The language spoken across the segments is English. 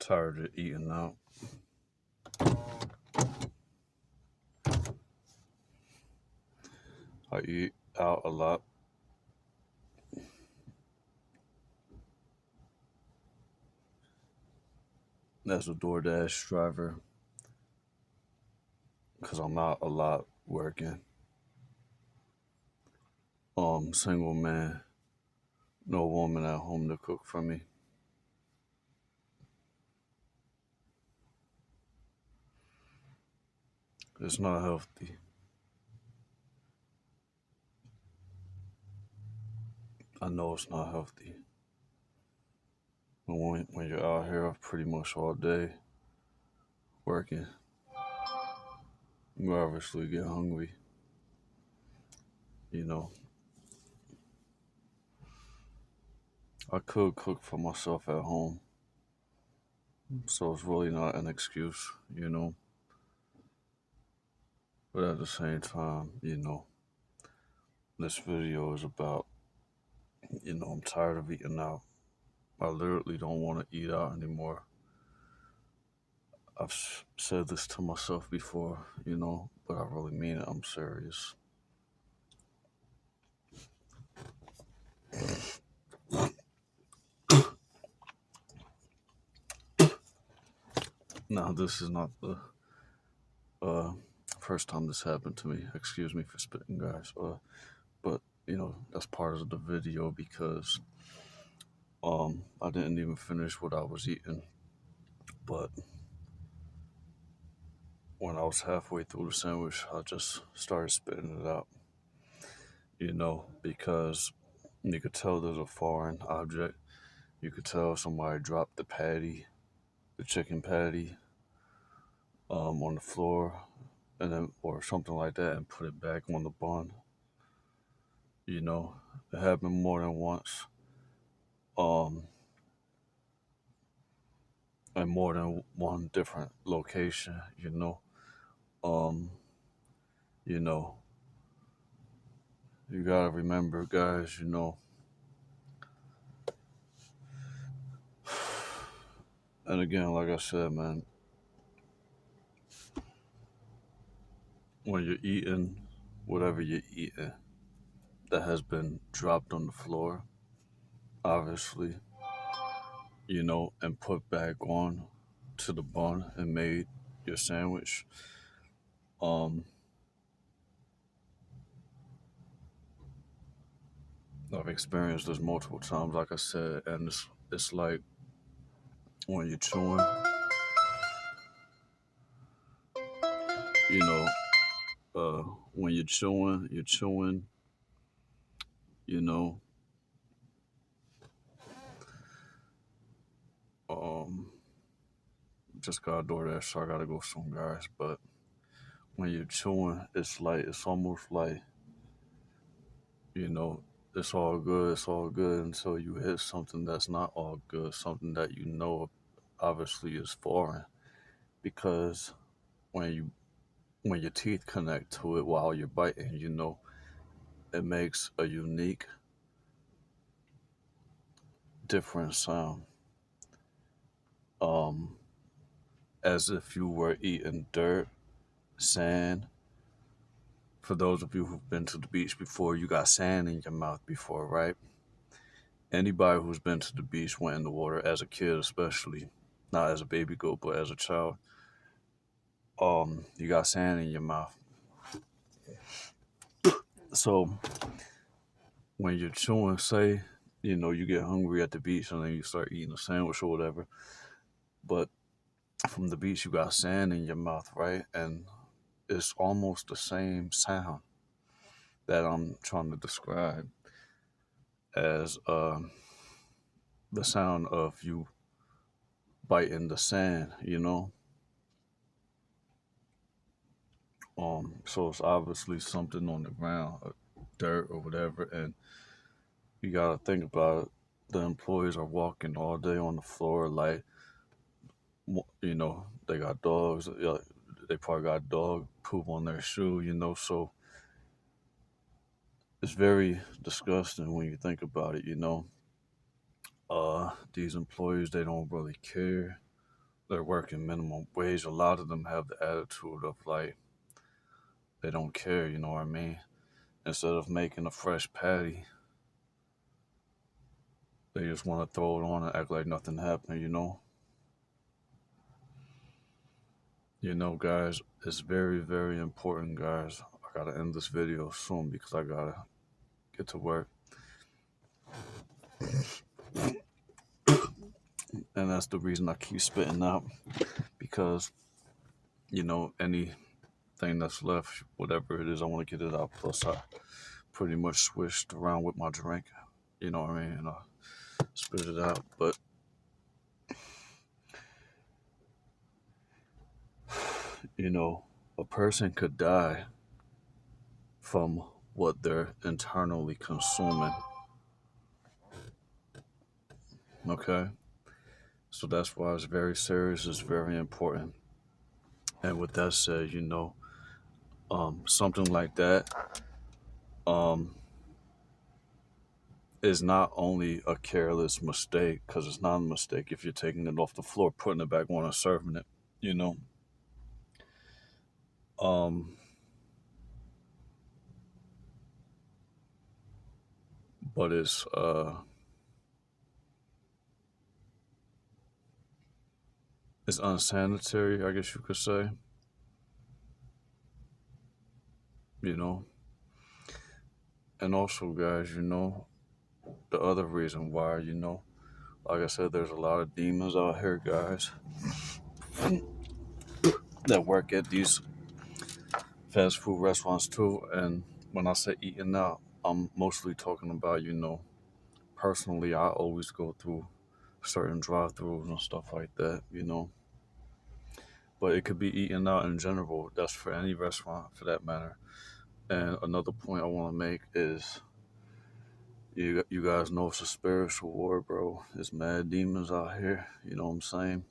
Tired of eating out. I eat out a lot. As a DoorDash driver, because I'm out a lot working. Single man, no woman at home to cook for me. It's not healthy. I know it's not healthy. But when you're out here pretty much all day working, you obviously get hungry. You know, I could cook for myself at home, so it's really not an excuse, But at the same time, this video is about, I'm tired of eating out. I literally don't want to eat out anymore. I've said this to myself before, but I really mean it. I'm serious. Now, this is not the uh, first time this happened to me. Excuse me for spitting, guys. But that's part of the video because I didn't even finish what I was eating. But when I was halfway through the sandwich, I just started spitting it out. Because you could tell there's a foreign object. You could tell somebody dropped the chicken patty, on the floor, and then or something like that, and put it back on the bun. It happened more than once, um, and more than one different location. Um, you know, you gotta remember, guys. And again, like I said, man, when you're eating whatever you're eating that has been dropped on the floor, obviously, and put back on to the bun and made your sandwich. Um, I've experienced this multiple times, like I said, and it's like when you're chewing, you know, uh, when you're chewing, you know, um, just got a DoorDash, so I gotta go soon, guys. But when you're chewing, it's almost like, you know, it's all good until you hit something that's not all good, something that obviously is foreign. Because when you when your teeth connect to it while you're biting, it makes a unique, different sound. Um, as if you were eating dirt, sand. For those of you who've been to the beach before, you got sand in your mouth before, right? Anybody who's been to the beach went in the water as a kid, especially not as a baby goat, but as a child. You got sand in your mouth. So when you're chewing, say, you get hungry at the beach and then you start eating a sandwich or whatever. But from the beach, you got sand in your mouth, right? And it's almost the same sound that I'm trying to describe as the sound of you biting the sand. So it's obviously something on the ground, dirt or whatever, and you gotta think about it. The employees are walking all day on the floor, like, they got dogs. They probably got dog poop on their shoe, So it's very disgusting when you think about it. These employees, they don't really care. they're working minimum wage. A lot of them have the attitude of like they don't care, you know what I mean? Instead of making a fresh patty, they just want to throw it on and act like nothing happened, you know? You know, guys, it's very, very important, guys. I gotta end this video soon because I gotta get to work. And that's the reason I keep spitting out because, you know, anything that's left, whatever it is, I want to get it out. Plus, I pretty much switched around with my drink, you know what I mean? And I spit it out. But, you know, a person could die from what they're internally consuming. Okay? So that's why it's very serious, it's very important. And with that said, you know, something like that um, is not only a careless mistake, because it's not a mistake if you're taking it off the floor, putting it back on and serving it, you know. Um, but it's unsanitary, I guess you could say, you know. And also, guys, you know, the other reason why, you know, like I said, there's a lot of demons out here, guys, that work at these fast food restaurants too. And when I say eating out, I'm mostly talking about, you know, personally, I always go through certain drive-throughs and stuff like that, you know. But it could be eating out in general. That's for any restaurant, for that matter. And another point I want to make is, you guys know it's a spiritual war, bro. There's mad demons out here. You know what I'm saying?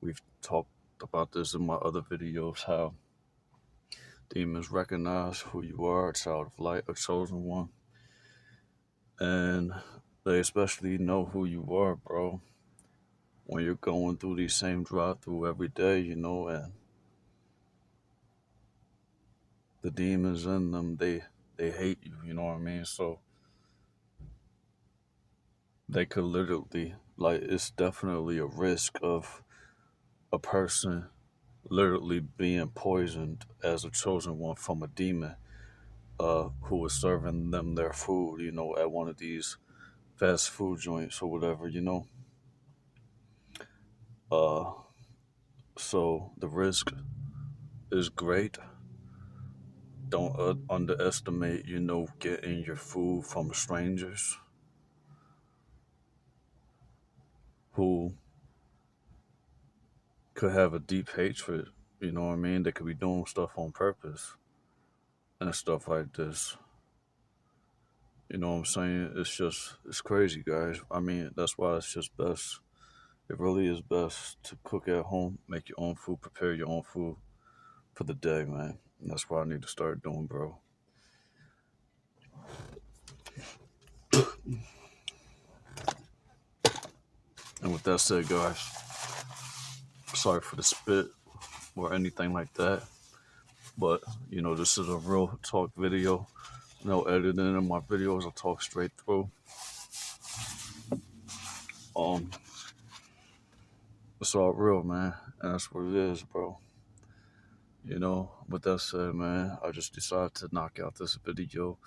We've talked about this in my other videos. How demons recognize who you are, a child of light, a chosen one, and they especially know who you are, bro, when you're going through these same drive-through every day, you know, and the demons in them, they hate you, you know what I mean? So they could literally, like, it's definitely a risk of a person literally being poisoned as a chosen one from a demon who was serving them their food, you know, at one of these fast food joints or whatever, you know. Uh, so the risk is great. Don't underestimate, you know, getting your food from strangers who could have a deep hatred, you know what I mean? They could be doing stuff on purpose and stuff like this. You know what I'm saying? It's crazy, guys. I mean, that's why it's just best. It really is best to cook at home, make your own food, prepare your own food for the day, man. And that's what I need to start doing, bro. And with that said, guys, sorry for the spit or anything like that. But, you know, this is a real talk video. No editing in my videos. I talk straight through. Um, it's all real, man. And that's what it is, bro. You know, with that said, man, I just decided to knock out this video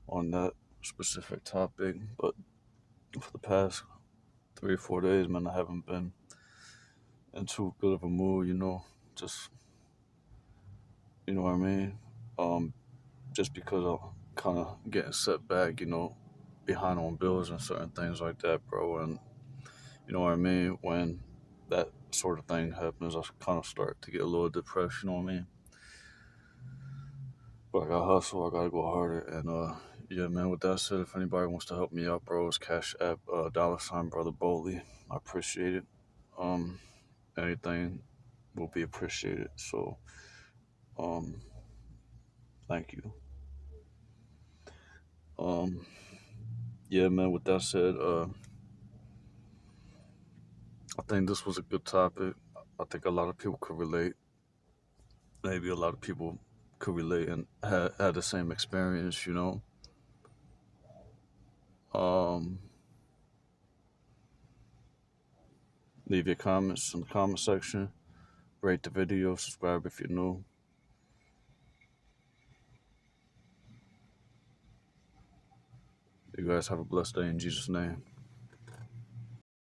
on that specific topic. But for the past 3 or 4 days, man, I haven't been in too good of a mood, you know. Just, you know what I mean? Um, just because I'm kind of getting set back, you know, behind on bills and certain things like that, bro. And you know what I mean? When that sort of thing happens, I kind of start to get a little depressed, you know what I mean? But I gotta hustle, I gotta go harder. And yeah, man, with that said, if anybody wants to help me out, bro, it's Cash App, $ Brother Boley. I appreciate it. Um, anything will be appreciated. So, um, thank you. Um, yeah, man, with that said, I think this was a good topic. I think a lot of people could relate. Maybe a lot of people could relate and had the same experience, you know. Um, Leave your comments in the comment section. Rate the video, subscribe if you're new. You guys have a blessed day in Jesus' name.